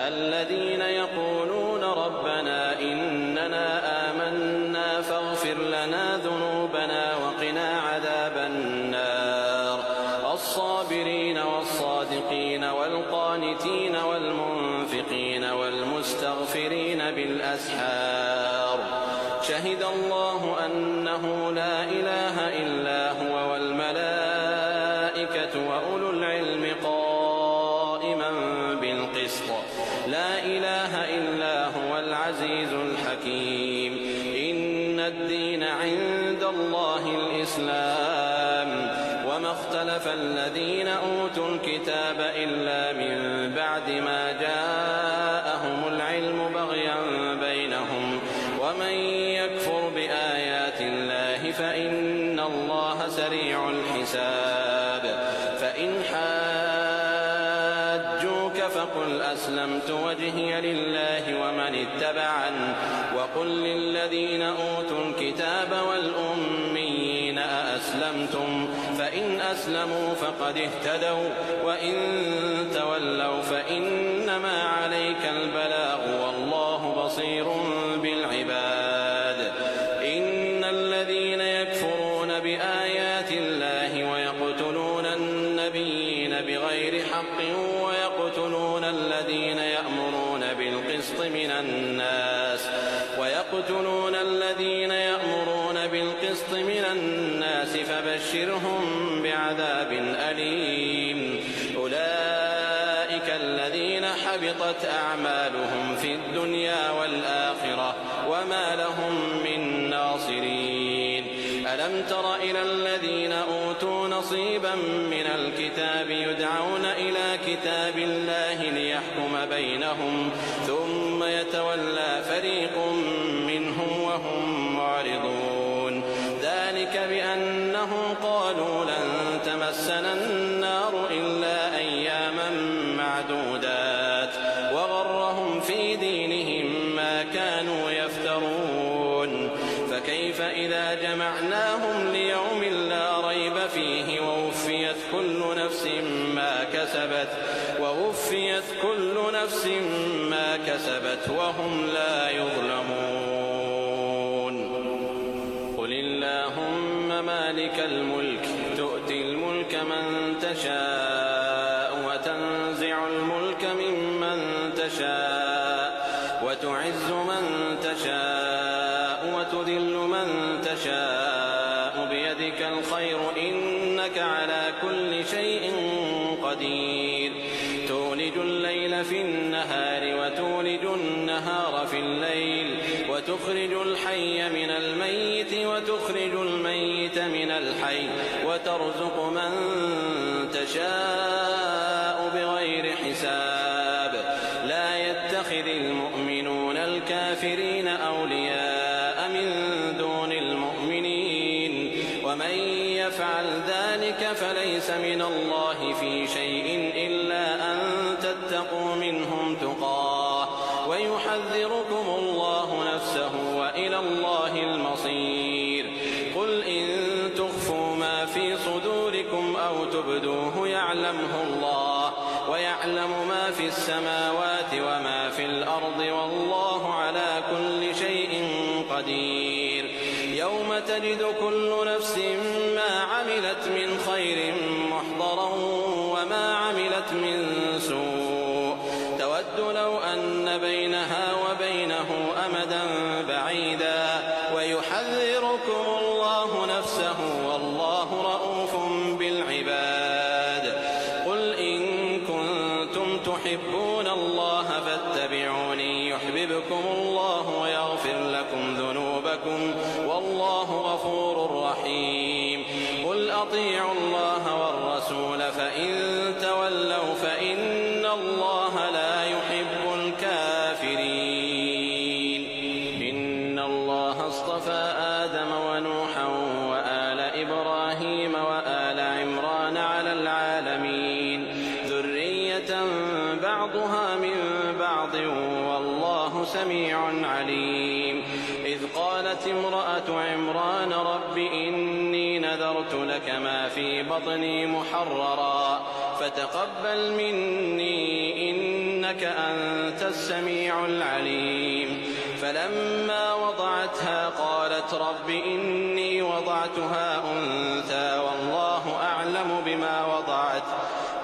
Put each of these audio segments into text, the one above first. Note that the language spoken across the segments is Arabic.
الذين يقولون ربنا إننا آمنا فاغفر لنا ذنوبنا وقنا عذاب النار الصابرين والصادقين والقانتين والمنفقين والمستغفرين بالأسحار شهد الله أنه لا إله إلا هو والملائكة وأولو العلم قائما بالقسط لا إله إلا هو العزيز الحكيم إن الدين عند الله الإسلام وما اختلف الذين أوتوا الكتاب إلا من بعد ما جاءهم العلم بغيا بينهم ومن يكفر بآيات الله فإن الله سريع الحساب فإن فقل أسلمت وجهي لله ومن اتبعني وقل للذين أوتوا الكتاب والأميين أأسلمتم فإن أسلموا فقد اهتدوا وإن تولوا فإنما عليك البلاغ والله بصير بالعباد إن الذين يكفرون بآيات الله ويقتلون النبيين بغير حق ويقتلون الذين يأمرون بالقسط من الناس فبشرهم بعذاب أليم أولئك الذين حبطت أعمالهم في الدنيا والآخرة وما لهم من ناصرين ألم تر إلى الذين أوتوا نصيبا من الكتاب يدعون إلى كتاب الله ليحكم بينهم ثم يتولى فريق منهم وهم معرضون ذلك بأنهم قالوا لن تمسنا النار إلا أياما معدودات وغرهم في دينهم ما كانوا يفترون فكيف إذا جمعناهم ليوم لا ريب فيه ووفيت كل نفس ما كسبت وهم لا يظلمون قل اللهم مالك الملك تؤتي الملك من تشاء وتنزع الملك ممن تشاء وتعز من تشاء وتذل من تشاء بيدك الخير إنك على كل شيء قدير تولج الليل في النهار وتولج النهار في الليل وتخرج الحي من الميت وتخرج الميت من الحي وترزق من تشاء بغير حساب لا يتخذ المؤمنون الكافرين أولياء من دون المؤمنين ومن يفعل ذلك فليس من الله في شيء إلا أن تتقوا منهم تقاه ويحذركم الله نفسه وإلى الله المصير قل إن تخفوا ما في صدوركم أو تبدوه يعلمه الله ويعلم ما في السماوات وما في الأرض والله على كل شيء قدير يوم تجد كل نفس ما عملت من خير محضرا وما عملت من سوء تود لو أن بينها وبينه أمدا بعيدا ويحذركم الله نفسه والله رؤوف بالعباد قل إن كنتم تحبون الله فاتبعوني يحببكم الله ويغفر لكم ذنوبكم والله غفور رحيم قل أطيعوا الله والرسول فإن تولوا فإن الله لا يحب الكافرين إن الله اصطفى آدم ونوحا وآل إبراهيم وآل عمران على العالمين ذرية بعضها من بعض والله سميع عليم إذ قالت امرأة عمران رب إني نذرت لك ما في بطني محررا فتقبل مني إنك إنك أنت السميع العليم. فلما وضعتها قالت رب إني وضعتها أنثى والله أعلم بما وضعت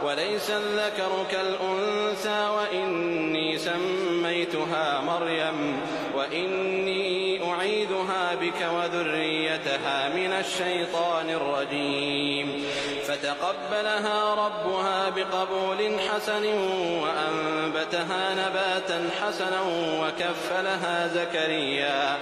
وليس الذكر كالأنثى وإني سميتها مريم وإني أعيذها بك وذريتها من الشيطان الرجيم. فتقبلها ربها بقبول حسن وأنبتها نباتا حسنا وكفلها زكريا.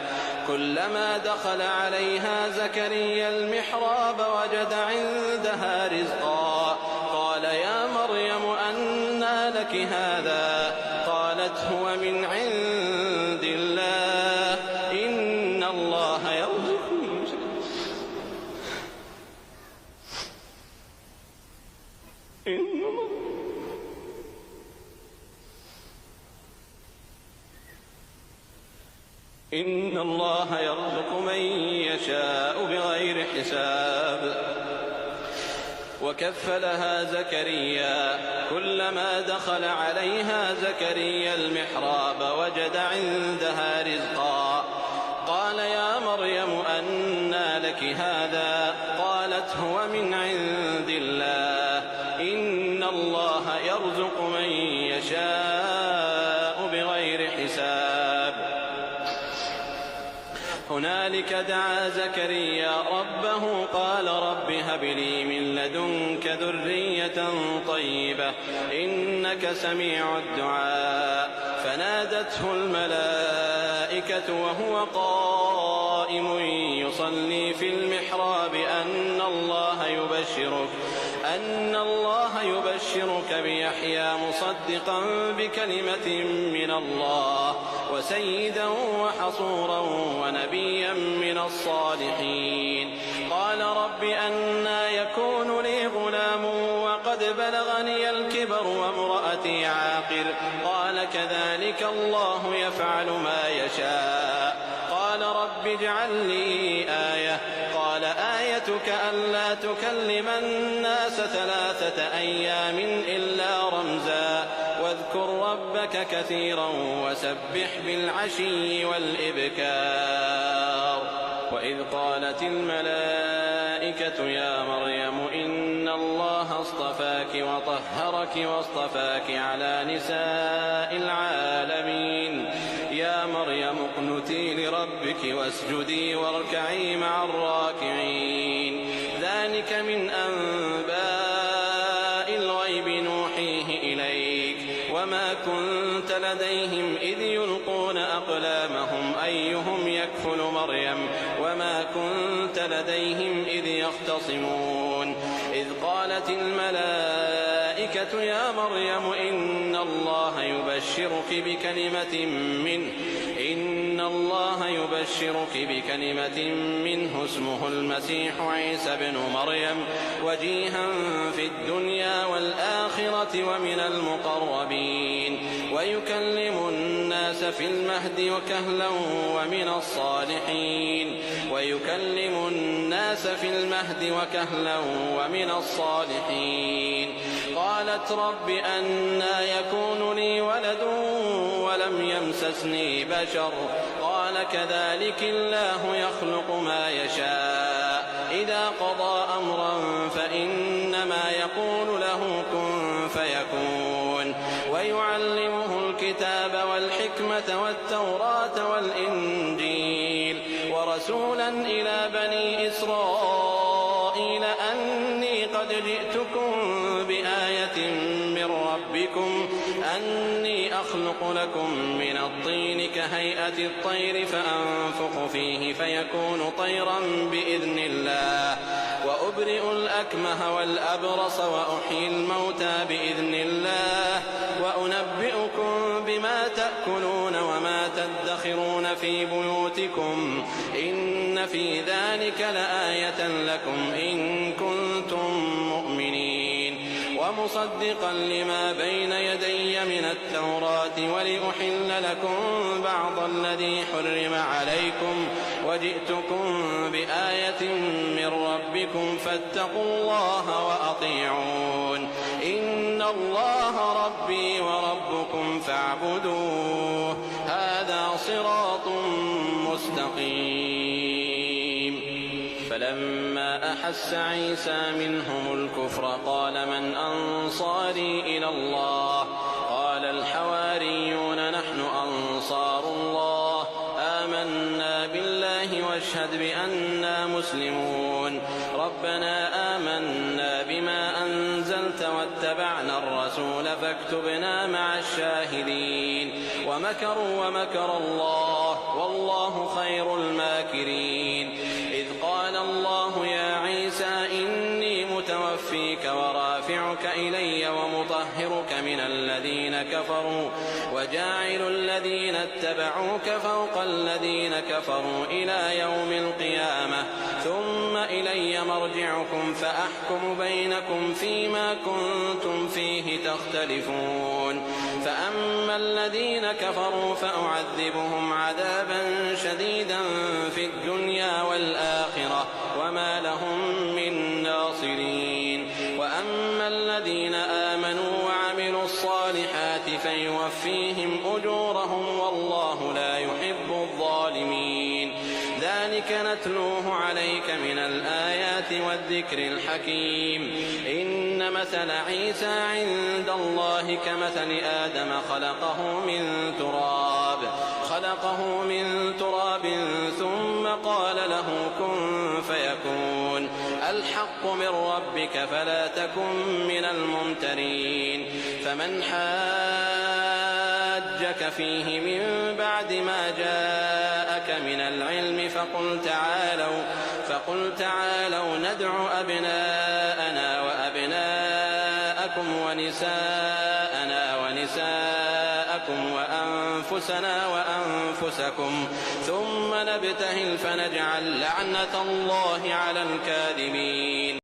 كلما دخل عليها زكريا المحراب وجد عندها رزقا قال يا مريم أنى لك هذا؟ قالت هو من عند الله إن الله يرزق من يشاء بغير حساب. وكفلها زكريا. كلما دخل عليها زكريا المحراب وجد عندها رزقا قال يا مريم أنى لك هذا؟ قالت هو من عند الله إن الله يرزق من يشاء بغير حساب. هنالك دعا زكريا ربه قال رب هب لي من لدنك ذرية طيبة إنك سميع الدعاء. فنادته الملائكة وهو قائم يصلي في المحراب أن الله يبشرك بيحيى مصدقا بكلمة من الله وسيدا وحصورا ونبيا من الصالحين. قال رب أنى يكون لي غلام وقد بلغني الكبر وامرأتي عاقر؟ قال كذلك الله يفعل ما يشاء. قال رب اجعل لي آية. قال آيتك ألا تكلم الناس 3 أيام إلا رمزا واذكر ربك كثيرا وسبح بالعشي والإبكار. وإذ قالت الملائكة يا مريم إن الله اصطفاك وطهرك واصطفاك على نساء العالمين. يا مريم اقنتي لربك واسجدي واركعي مع الراكعين. ذلك من أنباء الغيب نوحيه إليك وما كنت لديهم إذ يلقون أقلامهم أيهم يكفل مريم وما كنت لديهم إذ يختصمون. إذ قالت الملائكة يا مريم إن الله يبشرك بكلمة منه اسمه المسيح عيسى بن مريم وجيها في الدنيا والآخرة ومن المقربين ويكلم الناس في المهد وكهلا ومن الصالحين. قالت رب أنى يكون لي ولد ولم يمسسني بشر؟ قال كذلك الله يخلق ما يشاء إذا قضى أمرا فإنما يقول له كن فيكون. ويعلمه الكتاب والحكمة والتوراة والإنجيل ورسولا إلى بني إسرائيل أني قد جئتكم بآية من ربكم أني أخلق لكم من الطين كهيئة الطير فأنفخ فيه فيكون طيرا بإذن الله وأبرئ الأكمه والأبرص وأحيي الموتى بإذن الله وأنبئكم بما تأكلون وما تدخرون في بيوتكم إن في ذلك لآية لكم إن كنتم مؤمنين. ومصدقا لما بين يدي من التوراة ولأحل لكم بعض الذي حرم عليكم وجئتكم بآية من ربكم فاتقوا الله وأطيعون إن الله ربي وربكم فاعبدوه هذا صراط مستقيم. فلما أحس عيسى منهم الكفر قال من أنصاري إلى الله قال الحواريون نحن أنصار الله آمنا بالله واشهد بأننا مسلمون ربنا آمنا بما أنزلت واتبعنا الرسول فاكتبنا مع الشاهدين ومكروا ومكر الله والله خير الماكرين. إذ قال الله يا عيسى إني متوفيك ورافعك إلي ومطهرك من الذين كفروا وجاعل الذين اتبعوك فوق الذين كفروا إلى يوم القيامة ثم إلي مرجعكم فأحكم بينكم فيما كنتم فيه تختلفون. فأما الذين كفروا فأعذبهم عذابا شديدا في الدنيا والآخرة وما لهم من ناصرين. وأما الذين آمنوا وعملوا الصالحات فيوفيهم أجورهم والله لا يحب الظالمين. ذلك نتلوه عليك من الآيات والذكر الحكيم. إن مثل عيسى عند الله كمثل آدم خلقه من تراب ثم قال له كن فيكون. الحق من ربك فلا تكن من الممترين. فمن حاجك فيه من بعد ما جاءك من العلم فقل تعالوا ندع أبناءنا وأبناءكم ونساءنا ونساءكم وأنفسنا وأنفسكم ثم نبتهل فنجعل لعنة الله على الكاذبين.